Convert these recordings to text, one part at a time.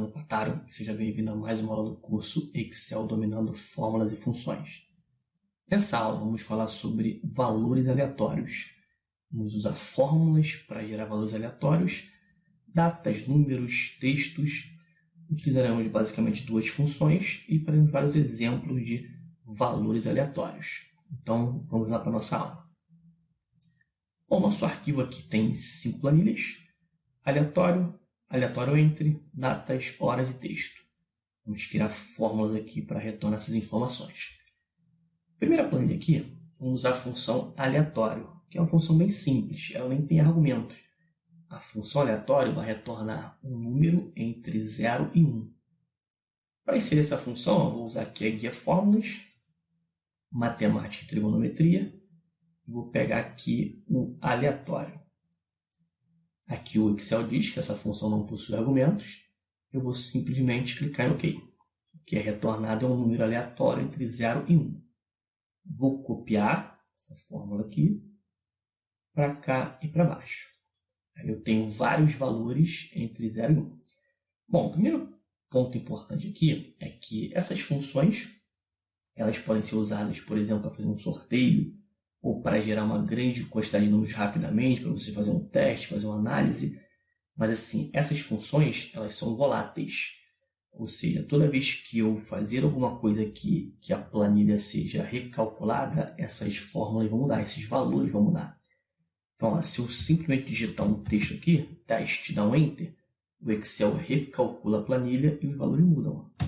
Fernando Pataro, seja bem-vindo a mais uma aula do curso Excel Dominando Fórmulas e Funções. Nessa aula vamos falar sobre valores aleatórios. Vamos usar fórmulas para gerar valores aleatórios, datas, números, textos. Utilizaremos basicamente duas funções e faremos vários exemplos de valores aleatórios. Então vamos lá para a nossa aula. Bom, nosso arquivo aqui tem 5 planilhas: aleatório, aleatório entre, datas, horas e texto. Vamos criar fórmulas aqui para retornar essas informações. Primeira planilha aqui, vamos usar a função aleatório, que é uma função bem simples, ela nem tem argumentos. A função aleatório vai retornar um número entre 0 e 1. Para inserir essa função, eu vou usar aqui a guia fórmulas, matemática e trigonometria, e vou pegar aqui o aleatório. Aqui o Excel diz que essa função não possui argumentos. Eu vou simplesmente clicar em OK. O que é retornado é um número aleatório entre 0 e 1. Vou copiar essa fórmula aqui para cá e para baixo. Aí eu tenho vários valores entre 0 e 1. Bom, o primeiro ponto importante aqui é que essas funções elas podem ser usadas, por exemplo, para fazer um sorteio, ou para gerar uma grande quantidade de números rapidamente, para você fazer um teste, fazer uma análise. Mas assim, essas funções elas são voláteis. Ou seja, toda vez que eu fazer alguma coisa aqui que a planilha seja recalculada, essas fórmulas vão mudar, esses valores vão mudar. Então, ó, se eu simplesmente digitar um texto aqui, teste, dá um Enter, o Excel recalcula a planilha e os valores mudam. Ó.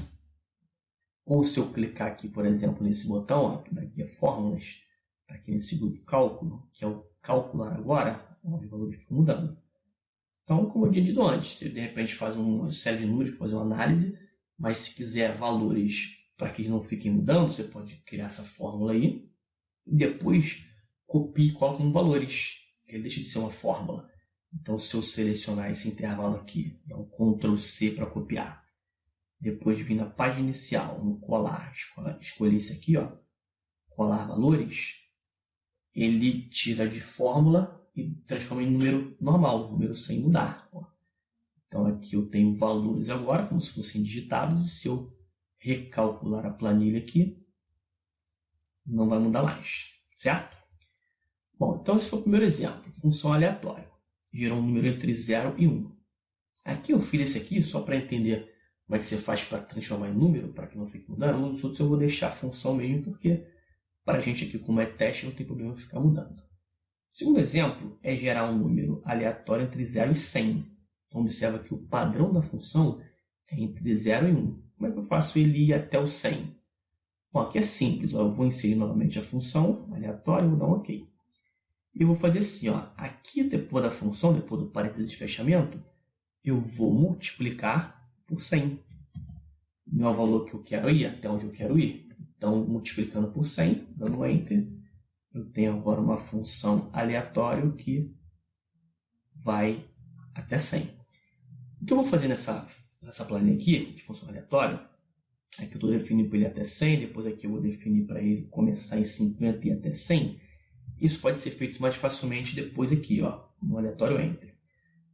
Ou se eu clicar aqui, por exemplo, nesse botão, ó, da guia fórmulas, aqui nesse grupo cálculo, que é o calcular agora, os valores ficam mudando. Então, como eu tinha dito antes, você de repente faz uma série de números para fazer uma análise, mas se quiser valores para que eles não fiquem mudando, você pode criar essa fórmula aí, e depois copie e coloque como valores. Ele deixa de ser uma fórmula. Então, se eu selecionar esse intervalo aqui, dá um Ctrl C para copiar, depois vir na página inicial, no colar, escolher esse aqui, ó, colar valores, ele tira de fórmula e transforma em número normal, número sem mudar. Ó. Então aqui eu tenho valores agora, como se fossem digitados, e se eu recalcular a planilha aqui, não vai mudar mais, certo? Bom, então esse foi o primeiro exemplo, função aleatória. Gerou um número entre 0 e 1. Aqui eu fiz esse aqui só para entender como é que você faz para transformar em número, para que não fique mudando. Os outros eu vou deixar a função mesmo, porque para a gente aqui, como é teste, não tem problema ficar mudando. O segundo exemplo é gerar um número aleatório entre 0 e 100. Então, observa que o padrão da função é entre 0 e 1. Como é que eu faço ele ir até o 100? Bom, aqui é simples. Ó, eu vou inserir novamente a função aleatória e vou dar um OK. E eu vou fazer assim. Ó, aqui, depois da função, depois do parênteses de fechamento, eu vou multiplicar por 100. Não é o valor que eu quero ir, até onde eu quero ir. Então, multiplicando por 100, dando Enter, eu tenho agora uma função aleatória que vai até 100. O que eu vou fazer nessa planilha aqui, de função aleatória, é que eu estou definindo para ele até 100, depois aqui eu vou definir para ele começar em 50 e até 100. Isso pode ser feito mais facilmente depois aqui, ó, no aleatório Enter.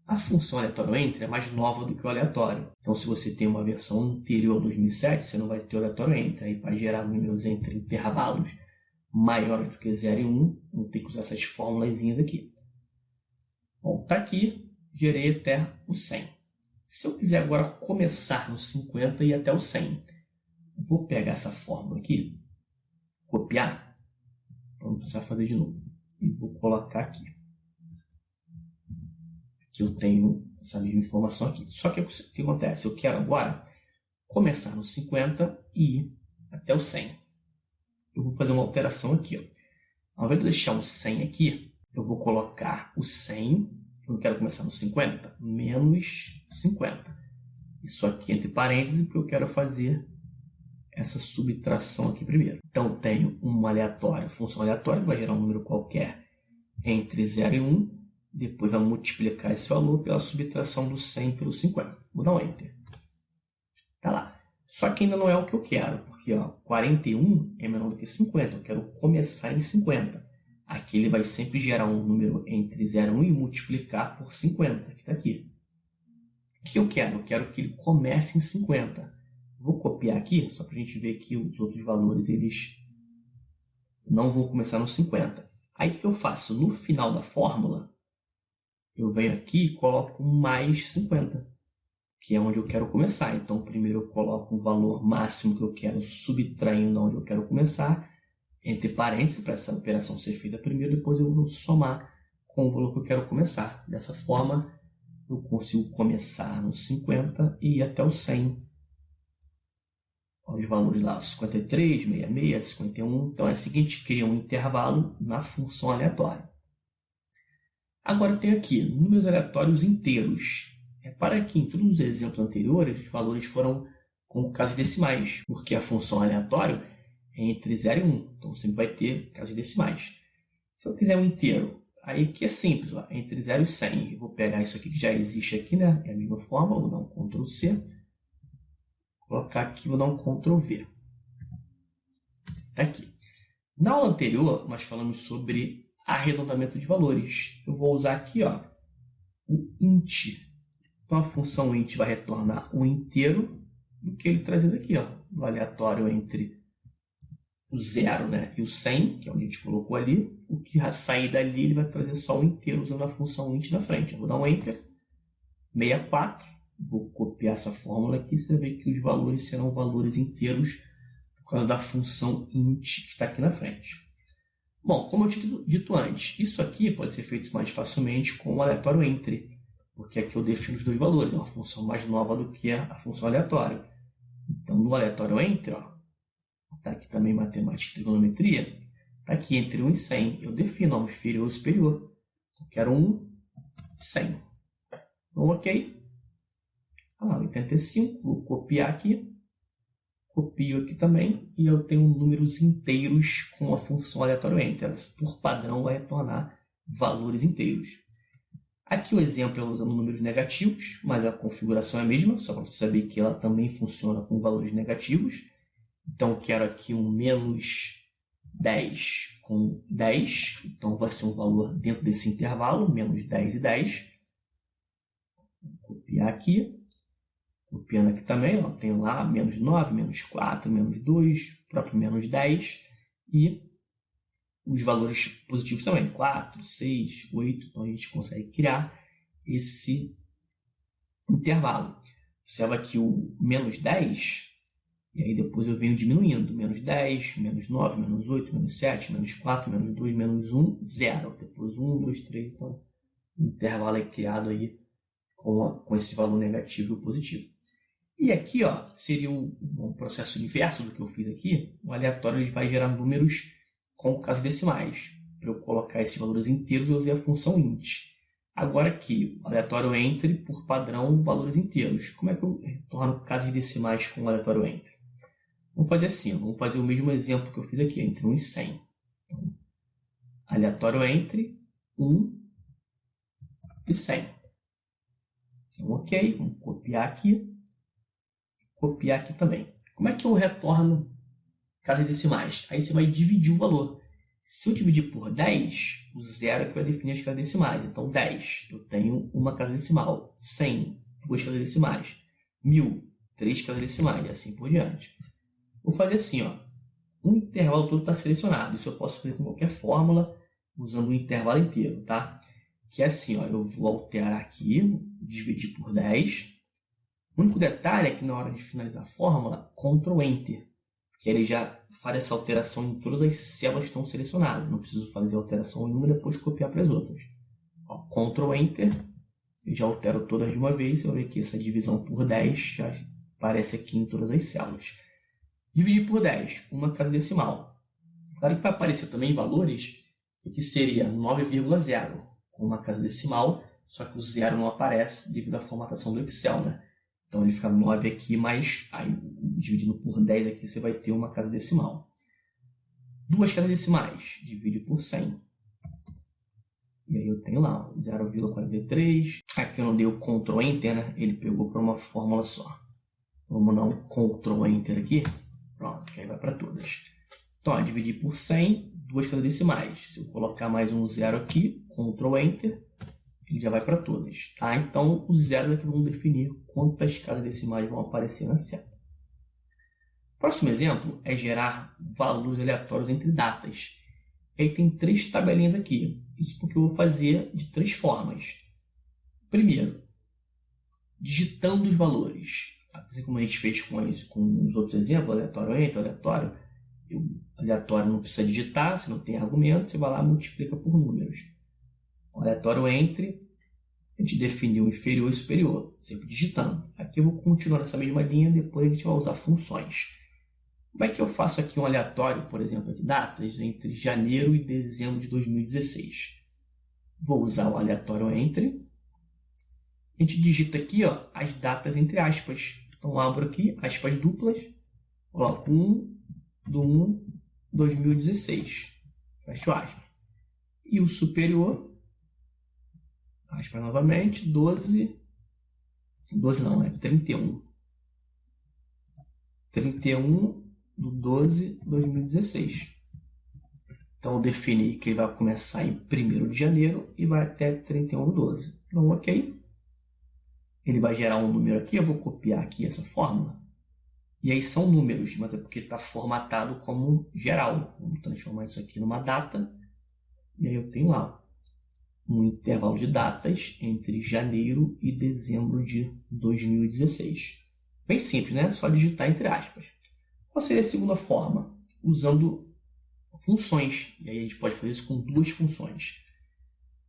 A função aleatório Enter é mais nova do que o aleatório. Então, se você tem uma versão anterior a 2007, você não vai ter o aleatório Enter. Aí, para gerar números entre intervalos maiores do que 0 e 1, vou ter que usar essas formulazinhas aqui. Bom, está aqui, gerei até o 100. Se eu quiser agora começar no 50 e ir até o 100, vou pegar essa fórmula aqui, copiar, para não precisar fazer de novo, e vou colocar aqui. Que eu tenho essa mesma informação aqui. Só que o que acontece? Eu quero agora começar no 50 e ir até o 100. Eu vou fazer uma alteração aqui. Ó. Ao invés de deixar o 100 aqui, eu vou colocar o 100, eu quero começar no 50, menos 50. Isso aqui entre parênteses, porque eu quero fazer essa subtração aqui primeiro. Então, eu tenho uma aleatória, função aleatória, que vai gerar um número qualquer entre 0 e 1, depois vai multiplicar esse valor pela subtração do 100 pelo 50. Vou dar um Enter. Está lá. Só que ainda não é o que eu quero, porque ó, 41 é menor do que 50. Eu quero começar em 50. Aqui ele vai sempre gerar um número entre 0 e 1 e multiplicar por 50, que está aqui. que eu quero? Eu quero que ele comece em 50. Vou copiar aqui, só para a gente ver que os outros valores eles não vão começar no 50. Aí o que eu faço? No final da fórmula, eu venho aqui e coloco mais 50, que é onde eu quero começar. Então, primeiro eu coloco o valor máximo que eu quero, subtraindo onde eu quero começar, entre parênteses, para essa operação ser feita primeiro, depois eu vou somar com o valor que eu quero começar. Dessa forma, eu consigo começar no 50 e ir até o 100. Os valores lá, 53, 66, 51. Então é assim que a gente cria um intervalo na função aleatória. Agora eu tenho aqui números aleatórios inteiros. Repara que em todos os exemplos anteriores, os valores foram com casas decimais, porque a função aleatória é entre 0 e 1. Então sempre vai ter casas decimais. Se eu quiser um inteiro, aí aqui é simples, ó, entre 0 e 100. Eu vou pegar isso aqui que já existe aqui, né? É a mesma forma, vou dar um Ctrl C. Vou colocar aqui, vou dar um Ctrl V. Está aqui. Na aula anterior, nós falamos sobre arredondamento de valores. Eu vou usar aqui, ó, o int. Então, a função int vai retornar o inteiro do que ele trazendo aqui, ó, no aleatório entre o 0, né, e o 100, que é onde a gente colocou ali. O que sair dali, ele vai trazer só o inteiro usando a função int na frente. Eu vou dar um Enter. 64. Vou copiar essa fórmula aqui, você vê que os valores serão valores inteiros por causa da função int que está aqui na frente. Bom, como eu tinha dito antes, isso aqui pode ser feito mais facilmente com o aleatório entre, porque aqui eu defino os dois valores, é uma função mais nova do que a função aleatória. Então, no aleatório entre, está aqui também matemática e trigonometria, está aqui entre 1 e 100, eu defino o inferior ou superior. Eu quero 1, 100. Então, ok. 85, vou copiar aqui, copio aqui também, e eu tenho números inteiros com a função aleatório entre. Elas, por padrão, vai retornar valores inteiros. Aqui o exemplo é usando números negativos, mas a configuração é a mesma, só para você saber que ela também funciona com valores negativos. Então, eu quero aqui um menos 10 com 10, então vai ser um valor dentro desse intervalo, menos 10 e 10. Vou copiar aqui. Copiando aqui também, ó, tenho lá menos 9, menos 4, menos 2, próprio menos 10 e os valores positivos também, 4, 6, 8, então a gente consegue criar esse intervalo. Observa aqui o menos 10, e aí depois eu venho diminuindo, menos 10, menos 9, menos 8, menos 7, menos 4, menos 2, menos 1, 0. Depois 1, 2, 3, então o intervalo é criado aí com esse valor negativo e positivo. E aqui, ó, seria um processo inverso do que eu fiz aqui. O aleatório ele vai gerar números com casas decimais. Para eu colocar esses valores inteiros, eu usei a função int. Agora aqui, o aleatório entre, por padrão, valores inteiros. Como é que eu retorno casas decimais com o aleatório entre? Vamos fazer assim, vamos fazer o mesmo exemplo que eu fiz aqui, entre 1 e 100. Então, aleatório entre 1 e 100. Então, ok, vamos copiar aqui. Copiar aqui também. Como é que eu retorno casas decimais? Aí você vai dividir o valor. Se eu dividir por 10, o 0 é que vai definir as casas decimais. Então, 10, eu tenho uma casa decimal. 100, 2 casas decimais. 1000, 3 casas decimais, e assim por diante. Vou fazer assim, ó. O intervalo todo está selecionado. Isso eu posso fazer com qualquer fórmula, usando o intervalo inteiro, tá? Que é assim, ó. Eu vou alterar aqui, dividir por 10. O único detalhe é que na hora de finalizar a fórmula, Ctrl Enter, que ele já faz essa alteração em todas as células que estão selecionadas. Não preciso fazer alteração em uma e depois copiar para as outras. Ó, Ctrl Enter, eu já altero todas de uma vez. Você vai ver que essa divisão por 10 já aparece aqui em todas as células. Dividir por 10, uma casa decimal. Claro que vai aparecer também valores que seria 9,0 com uma casa decimal, só que o 0 não aparece devido à formatação do Excel, né? Então ele fica 9 aqui, mas aí, dividindo por 10 aqui você vai ter uma casa decimal. Duas casas decimais, divide por 100. E aí eu tenho lá 0,43. Aqui eu não dei o Ctrl Enter, né? Ele pegou para uma fórmula só. Vamos dar um Ctrl Enter aqui. Pronto, que aí vai para todas. Então, ó, dividir por 100, duas casas decimais. Se eu colocar mais um 0 aqui, Ctrl Enter, ele já vai para todas. Tá? Então, os zeros aqui vão definir quantas casas decimais vão aparecer na seta. Próximo exemplo é gerar valores aleatórios entre datas. E aí tem 3 tabelinhas aqui. Isso porque eu vou fazer de 3 formas. Primeiro, digitando os valores. Assim como a gente fez com os outros exemplos, aleatório entre, aleatório. O aleatório não precisa digitar, se não tem argumento, você vai lá e multiplica por números. O aleatório entre, a gente definiu inferior e superior, sempre digitando. Aqui eu vou continuar nessa mesma linha, depois a gente vai usar funções. Como é que eu faço aqui um aleatório, por exemplo, de datas entre janeiro e dezembro de 2016? Vou usar o aleatório entre. A gente digita aqui as datas entre aspas. Então, abro aqui, aspas duplas, coloco 1/1/2016. Fecho aspas. E o superior, aspas novamente, 12 não, é 31. 31/12/2016. Então, eu defini que ele vai começar em 1º de janeiro e vai até 31/12. Então, ok. Ele vai gerar um número aqui, eu vou copiar aqui essa fórmula. E aí são números, mas é porque está formatado como geral. Vamos transformar isso aqui numa data. E aí eu tenho lá um intervalo de datas entre janeiro e dezembro de 2016. Bem simples, né? Só digitar entre aspas. Qual seria a segunda forma? Usando funções. E aí a gente pode fazer isso com 2 funções.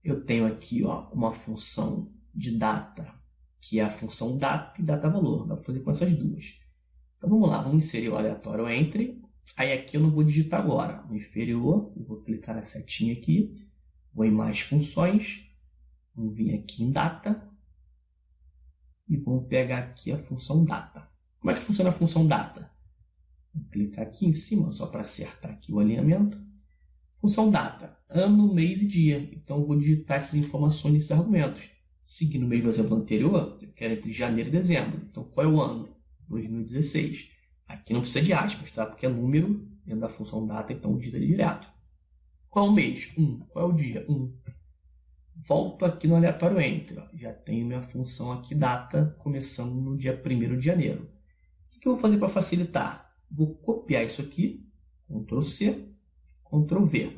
Eu tenho aqui uma função de data, que é a função data e data-valor. Dá para fazer com essas 2. Então vamos lá, vamos inserir o aleatório entre. Aí aqui eu não vou digitar agora. No inferior, eu vou clicar na setinha aqui. Vou em mais funções. Vou vir aqui em data. E vamos pegar aqui a função data. Como é que funciona a função data? Vou clicar aqui em cima, só para acertar aqui o alinhamento. Função data, ano, mês e dia. Então eu vou digitar essas informações nesses argumentos. Seguindo o mesmo exemplo anterior, eu quero entre janeiro e dezembro. Então qual é o ano? 2016. Aqui não precisa de aspas, tá? Porque é número dentro da função data, então digita ele direto. Qual é o mês? 1. Qual é o dia? 1. Volto aqui no aleatório entre. Já tenho minha função aqui data, começando no dia 1º de janeiro. O que eu vou fazer para facilitar? Vou copiar isso aqui, Ctrl C, Ctrl V.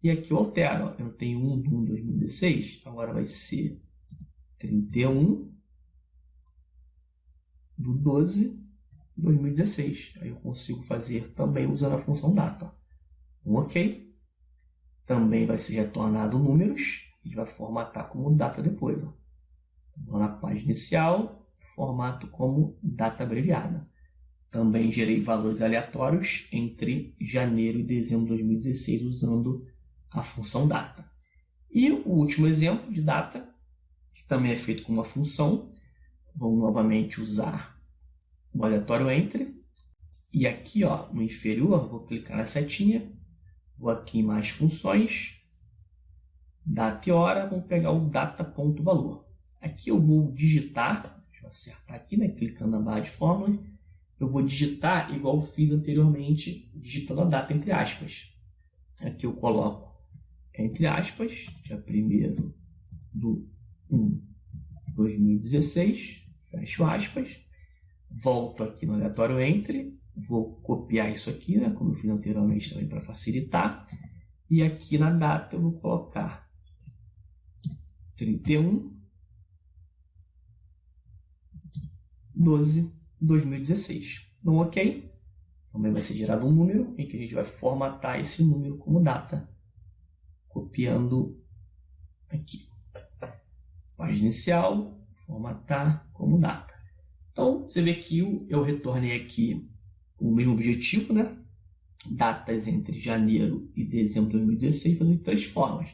E aqui eu altero. Eu tenho 1/1/2016, agora vai ser 31/12/2016. Aí eu consigo fazer também usando a função data. Ok. Também vai ser retornado números. A gente vai formatar como data depois. Vou na página inicial, formato como data abreviada. Também gerei valores aleatórios entre janeiro e dezembro de 2016 usando a função data. E o último exemplo de data, que também é feito com uma função. Vamos novamente usar o aleatório entre. E aqui no inferior, vou clicar na setinha. Vou aqui em mais funções. Data e hora. Vamos pegar o data.valor. Aqui eu vou digitar. Deixa eu acertar aqui, né? Clicando na barra de fórmulas. Eu vou digitar igual eu fiz anteriormente, digitando a data entre aspas. Aqui eu coloco entre aspas, dia 1/1/2016, fecho aspas, volto aqui no aleatório entre, vou copiar isso aqui, né, como eu fiz anteriormente também para facilitar, e aqui na data eu vou colocar 31/12/2016. Então, ok. Também vai ser gerado um número em que a gente vai formatar esse número como data, copiando aqui. Página inicial, formatar como data. Então, você vê que eu retornei aqui o mesmo objetivo, né? Datas entre janeiro e dezembro de 2016, fazendo de 3 formas.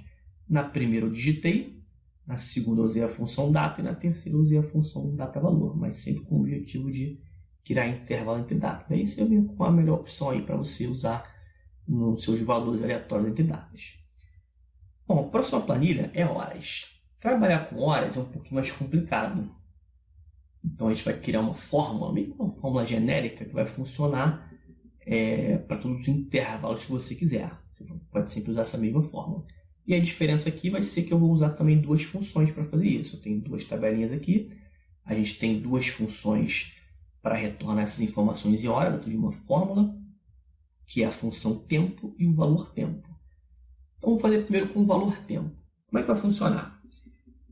Na primeira eu digitei, na segunda eu usei a função data e na terceira eu usei a função data-valor, mas sempre com o objetivo de criar intervalo entre datas. Daí você vem com a melhor opção aí para você usar nos seus valores aleatórios entre datas. Bom, a próxima planilha é horas. Trabalhar com horas é um pouquinho mais complicado. Então a gente vai criar uma fórmula, meio que uma fórmula genérica que vai funcionar para todos os intervalos que você quiser. Você pode sempre usar essa mesma fórmula. E a diferença aqui vai ser que eu vou usar também duas funções para fazer isso. Eu tenho duas tabelinhas aqui. A gente tem duas funções para retornar essas informações em hora dentro de uma fórmula, que é a função tempo e o valor tempo. Então, vou fazer primeiro com o valor tempo. Como é que vai funcionar?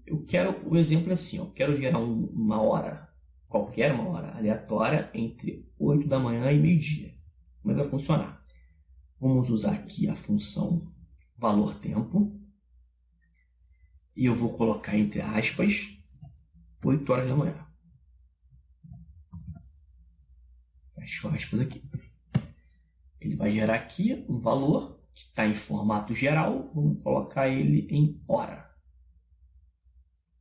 Eu quero o exemplo assim, eu quero gerar uma hora, qualquer uma hora aleatória, entre 8 da manhã e meio-dia. Como é que vai funcionar? Vamos usar aqui a função valor tempo, e eu vou colocar entre aspas 8 horas da manhã. Fecho aspas aqui. Ele vai gerar aqui um valor que está em formato geral, vamos colocar ele em hora.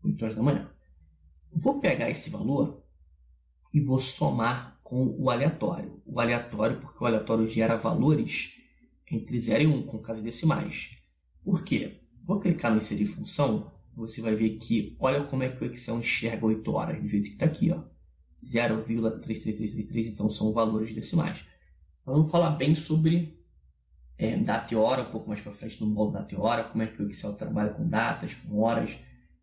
8 horas da manhã. Vou pegar esse valor e vou somar com o aleatório. O aleatório, porque o aleatório gera valores entre 0 e 1, com casas decimais. Por quê? Vou clicar no inserir função, você vai ver que, olha como é que o Excel enxerga 8 horas, do jeito que está aqui, ó. 0,33333, então são valores decimais. Vamos falar bem sobre data e hora, um pouco mais para frente no módulo data e hora, como é que o Excel trabalha com datas, com horas,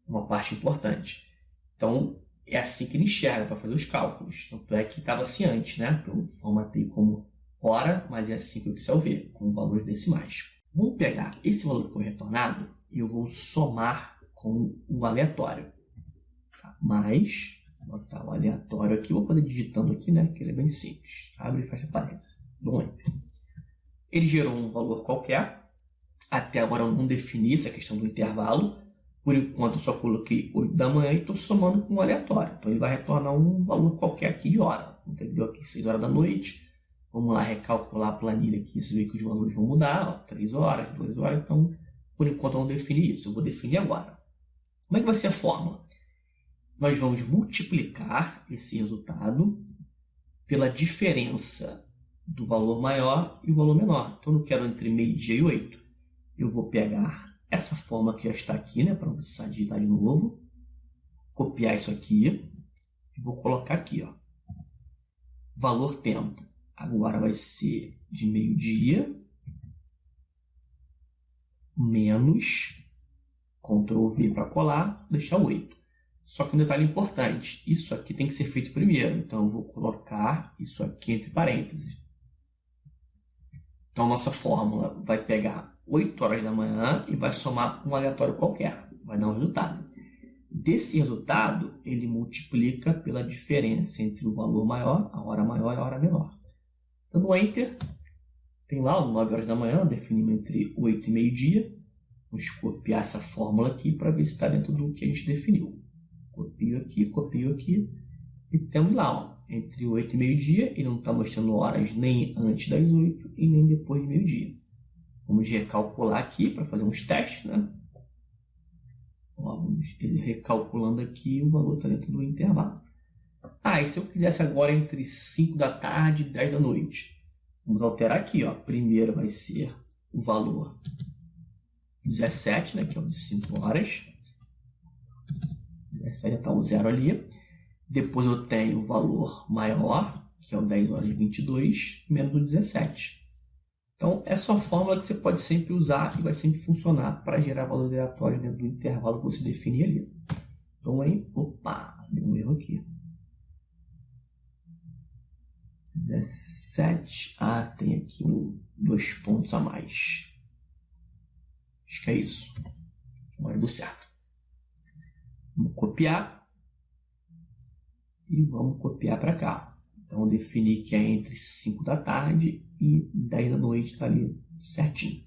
uma parte importante. Então, é assim que ele enxerga para fazer os cálculos. Tanto é que estava assim antes, né? Eu formatei como hora, mas é assim que o Excel vê, com valores decimais. Vamos pegar esse valor que foi retornado e eu vou somar com o aleatório. Tá? Mais, botar o aleatório aqui, vou fazer digitando aqui, né? Que ele é bem simples. Abre e fecha parênteses. Dou Enter. Ele gerou um valor qualquer. Até agora eu não defini essa questão do intervalo. Por enquanto eu só coloquei 8 da manhã e estou somando com um aleatório. Então ele vai retornar um valor qualquer aqui de hora. Entendeu? Aqui 6 horas da noite. Vamos lá recalcular a planilha aqui. Você vê que os valores vão mudar. Ó, 3 horas, 2 horas. Então, por enquanto eu não defini isso. Eu vou definir agora. Como é que vai ser a fórmula? Nós vamos multiplicar esse resultado pela diferença do valor maior e o valor menor. Então, eu não quero entre meio-dia e 8. Eu vou pegar essa fórmula que já está aqui, né, para não precisar digitar de novo. Copiar isso aqui e vou colocar aqui, ó. Valor tempo. Agora vai ser de meio-dia menos Ctrl V para colar, deixar 8. Só que um detalhe importante, isso aqui tem que ser feito primeiro. Então, eu vou colocar isso aqui entre parênteses. Então, nossa fórmula vai pegar 8 horas da manhã e vai somar um aleatório qualquer. Vai dar um resultado. Desse resultado, ele multiplica pela diferença entre o valor maior, a hora maior e a hora menor. Dando Enter, tem lá 9 horas da manhã, definimos entre 8 e meio-dia. Vamos copiar essa fórmula aqui para ver se está dentro do que a gente definiu. Copio aqui e temos lá, ó, entre 8 e meio-dia, ele não está mostrando horas nem antes das 8 e nem depois de meio-dia. Vamos recalcular aqui para fazer uns testes, né? Ó, vamos recalculando aqui, o valor está dentro do intervalo. E se eu quisesse agora entre 5 da tarde e 10 da noite? Vamos alterar aqui, ó. Primeiro vai ser o valor 17, né, que é o de 5 horas. 17 está o zero ali. Depois eu tenho o valor maior, que é o 10 horas e 22, menos o 17. Então, essa é uma fórmula que você pode sempre usar e vai sempre funcionar para gerar valores aleatórios dentro do intervalo que você definir ali. Então, aí, opa, deu um erro aqui. 17, tem aqui 2 pontos a mais. Acho que é isso. Agora deu certo. Vamos copiar e vamos copiar para cá. Então, eu defini que é entre 5 da tarde e 10 da noite, está ali certinho.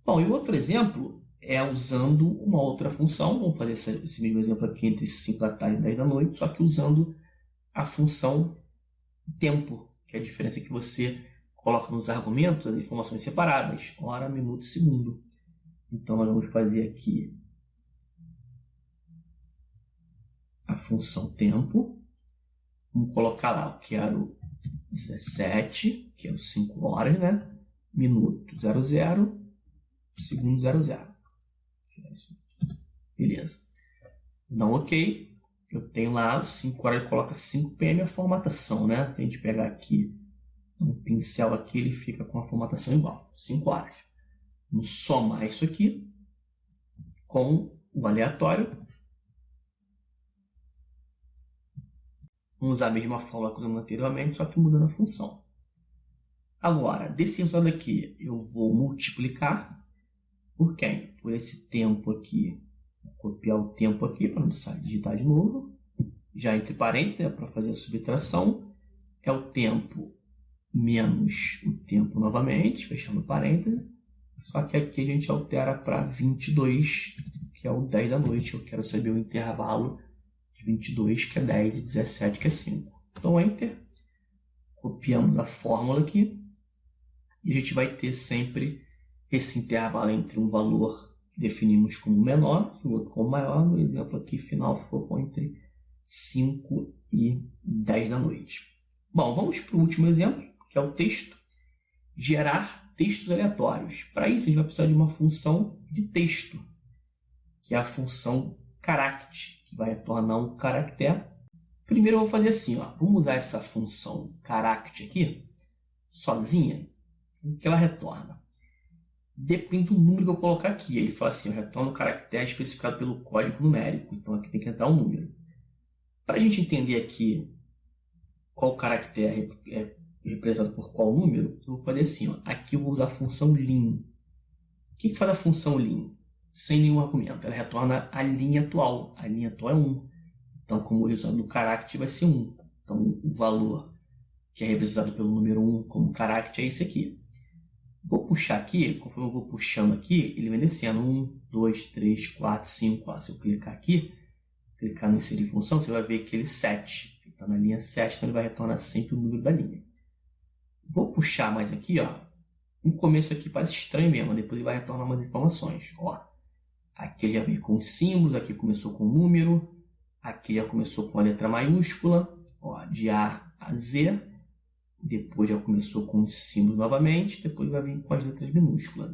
Bom, e o outro exemplo é usando uma outra função. Vamos fazer esse mesmo exemplo aqui entre 5 da tarde e 10 da noite, só que usando a função tempo, que é a diferença que você coloca nos argumentos as informações separadas, hora, minuto e segundo. Então, nós vamos fazer aqui a função tempo. Vamos colocar lá, eu quero 17, quero 5 horas, né? Minuto 00, segundo 00. Beleza. Dá um OK. Eu tenho lá os 5 horas, ele coloca 5 PM a formatação, né? Se a gente pegar aqui um pincel aqui, ele fica com a formatação igual, 5 horas. Vamos somar isso aqui. com o aleatório. Vamos usar a mesma fórmula que usamos anteriormente, só que mudando a função. Agora, desse resultado aqui, eu vou multiplicar por quem? Por esse tempo aqui. Vou copiar o tempo aqui para não precisar digitar de novo. Já entre parênteses, né, para fazer a subtração, é o tempo menos o tempo novamente, fechando parênteses. Só que aqui a gente altera para 22, que é o 10 da noite. Eu quero saber o intervalo de 22, que é 10, e 17, que é 5. Então, Enter. Copiamos a fórmula aqui. E a gente vai ter sempre esse intervalo entre um valor que definimos como menor e o outro como maior. No exemplo aqui final ficou entre 5 e 10 da noite. Bom, vamos para o último exemplo, que é o texto. Gerar textos aleatórios. Para isso, a gente vai precisar de uma função de texto, que é a função charAct, que vai retornar um caractere. Primeiro eu vou fazer assim, ó. Vamos usar essa função charAct aqui, sozinha. O que ela retorna? Depende do número que eu colocar aqui. Ele fala assim, eu retorno o caractere especificado pelo código numérico. Então aqui tem que entrar um número. Para a gente entender aqui qual caractere é representado por qual número, eu vou fazer assim, ó. Aqui eu vou usar a função lim. O que faz a função lim? Sem nenhum argumento. Ela retorna a linha atual. A linha atual é 1. Então, como o resultado do caractere vai ser 1. Então, o valor que é representado pelo número 1 como caractere é esse aqui. Vou puxar aqui, conforme eu vou puxando aqui, ele vai descendo 1, 2, 3, 4, 5. Ó, se eu clicar aqui, clicar no inserir função, você vai ver aquele 7. Está na linha 7, então ele vai retornar sempre o número da linha. Vou puxar mais aqui, ó. No começo aqui parece estranho mesmo, depois ele vai retornar mais informações. Ó, aqui já veio com símbolos, aqui começou com número, aqui já começou com a letra maiúscula, ó, de A a Z. Depois já começou com os símbolos novamente, depois vai vir com as letras minúsculas.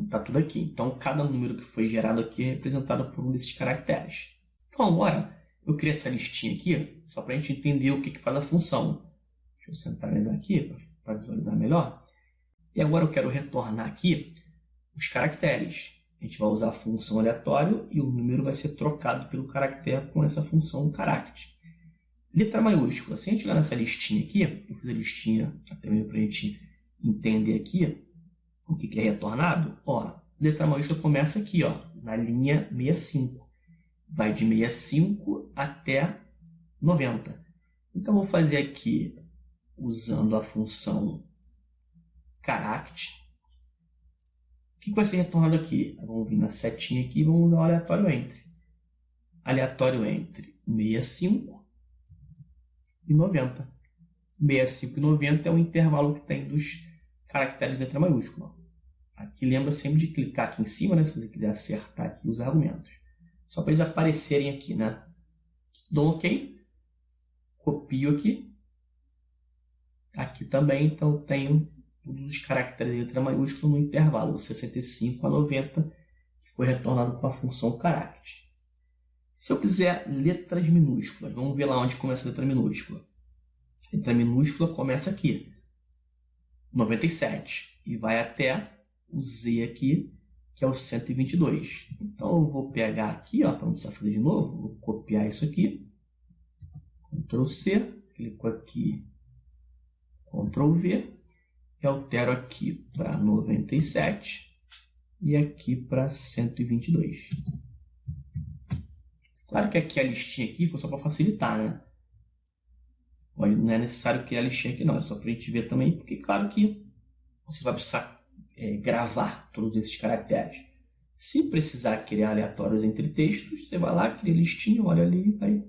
Está tudo aqui. Então, cada número que foi gerado aqui é representado por um desses caracteres. Então, agora, eu criei essa listinha aqui, só para a gente entender o que faz a função. Deixa eu centralizar aqui para visualizar melhor. E agora eu quero retornar aqui os caracteres. A gente vai usar a função aleatório e o número vai ser trocado pelo caractere com essa função charAct. Letra maiúscula. Se a gente olhar nessa listinha aqui, eu fiz a listinha até mesmo para a gente entender aqui o que é retornado. Ó, letra maiúscula começa aqui, ó, na linha 65. Vai de 65 até 90. Então, eu vou fazer aqui, usando a função charAct. O que vai ser retornado aqui? Vamos vir na setinha aqui e vamos usar o aleatório entre. Aleatório entre 65 e 90. 65 e 90 é o intervalo que tem dos caracteres de letra maiúscula. Aqui lembra sempre de clicar aqui em cima, né, se você quiser acertar aqui os argumentos. Só para eles aparecerem aqui, né? Dou OK. Copio aqui. Aqui também, então eu tenho todos os caracteres de letra maiúscula no intervalo 65 a 90, que foi retornado com a função charAct. Se eu quiser letras minúsculas, vamos ver lá onde começa a letra minúscula. Letra minúscula começa aqui, 97, e vai até o Z aqui, que é o 122. Então eu vou pegar aqui, para não precisar fazer de novo, vou copiar isso aqui, Ctrl C, clico aqui, Ctrl V, e altero aqui para 97 e aqui para 122. Claro que aqui a listinha aqui foi só para facilitar, né? Não é necessário criar a listinha aqui não, é só para a gente ver também, porque claro que você vai precisar gravar todos esses caracteres. Se precisar criar aleatórios entre textos, você vai lá, cria a listinha, olha ali e vai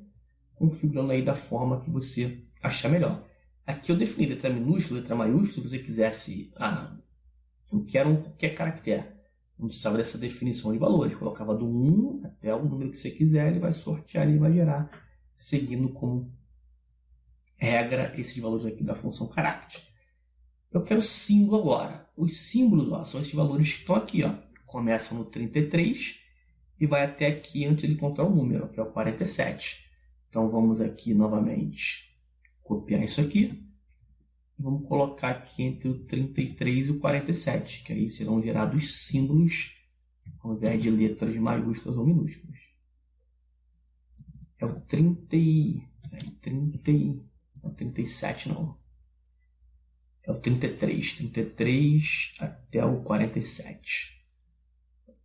configurando aí da forma que você achar melhor. Aqui eu defini letra minúscula, letra maiúscula, se você quisesse, eu quero qualquer caractere. Não precisava dessa definição de valores. Colocava do 1 até o número que você quiser, ele vai sortear e vai gerar, seguindo como regra esses valores aqui da função charAct. Eu quero símbolo agora. Os símbolos são esses valores que estão aqui. Começam no 33 e vai até aqui antes de encontrar o número, que é o 47. Então vamos aqui novamente copiar isso aqui. Vamos colocar aqui entre o 33 e o 47, que aí serão gerados símbolos ao invés de letras maiúsculas ou minúsculas. É o 37 não. É o 33 até o 47.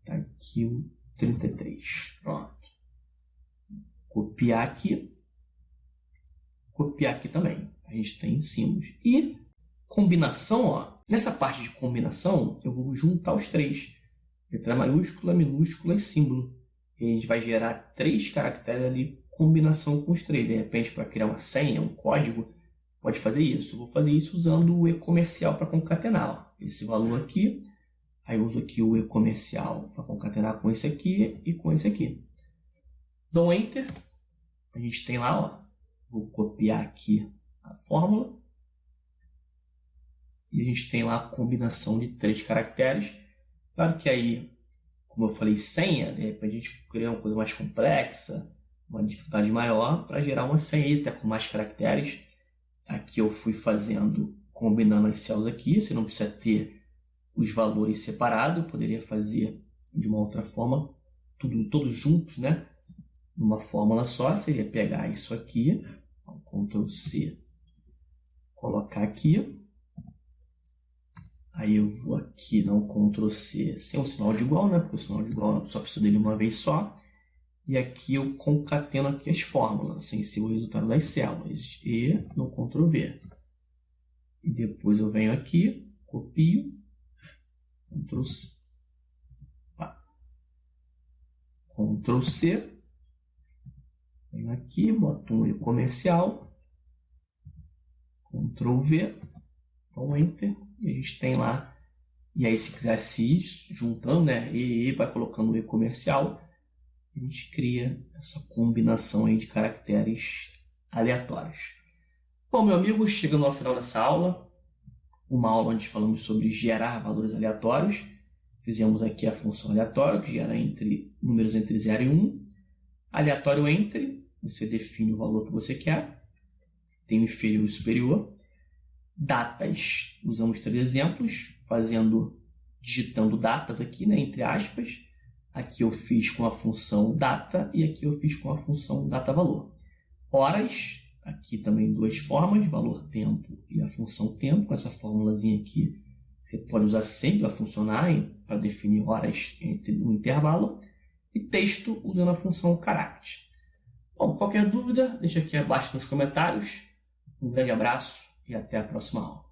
Tá aqui o 33. Pronto. Copiar aqui também. A gente tem símbolos. E combinação, ó. Nessa parte de combinação, eu vou juntar os três. Letra maiúscula, minúscula e símbolo. E a gente vai gerar 3 caracteres ali, combinação com os 3. De repente, para criar uma senha, um código, pode fazer isso. Eu vou fazer isso usando o e-comercial para concatenar. Ó. Esse valor aqui. Aí eu uso aqui o e-comercial para concatenar com esse aqui e com esse aqui. Dou Enter. A gente tem lá, ó. Vou copiar aqui a fórmula. E a gente tem lá a combinação de 3 caracteres. Claro que aí, como eu falei, senha, de repente a gente cria uma coisa mais complexa, uma dificuldade maior, para gerar uma senha até com mais caracteres. Aqui eu fui fazendo, combinando as células aqui. Você não precisa ter os valores separados. Eu poderia fazer de uma outra forma, todos juntos, né? Numa fórmula só, seria pegar isso aqui, Ctrl C, colocar aqui. Aí eu vou aqui dar um Ctrl C sem um sinal de igual, né? Porque o sinal de igual eu só preciso dele uma vez só. E aqui eu concateno aqui as fórmulas, sem ser o resultado das células. E no Ctrl V. E depois eu venho aqui, copio, Ctrl C. Ctrl C. Venho aqui, boto um e-comercial, Ctrl V, dou Enter, e a gente tem lá, e aí se quiser se ir juntando, né, e vai colocando o e-comercial, a gente cria essa combinação aí de caracteres aleatórios. Bom, meu amigo, chegando ao final dessa aula, uma aula onde falamos sobre gerar valores aleatórios. Fizemos aqui a função aleatória, que gera números entre 0 e 1. Aleatório entre, você define o valor que você quer. Tem o inferior e o superior. Datas, usamos 3 exemplos, digitando datas aqui, né, entre aspas. Aqui eu fiz com a função data e aqui eu fiz com a função data-valor. Horas, aqui também 2 formas, valor-tempo e a função tempo. Com essa formulazinha aqui, você pode usar sempre, vai funcionar para definir horas entre um intervalo. E texto, usando a função character. Bom, qualquer dúvida, deixa aqui abaixo nos comentários. Um grande abraço e até a próxima aula.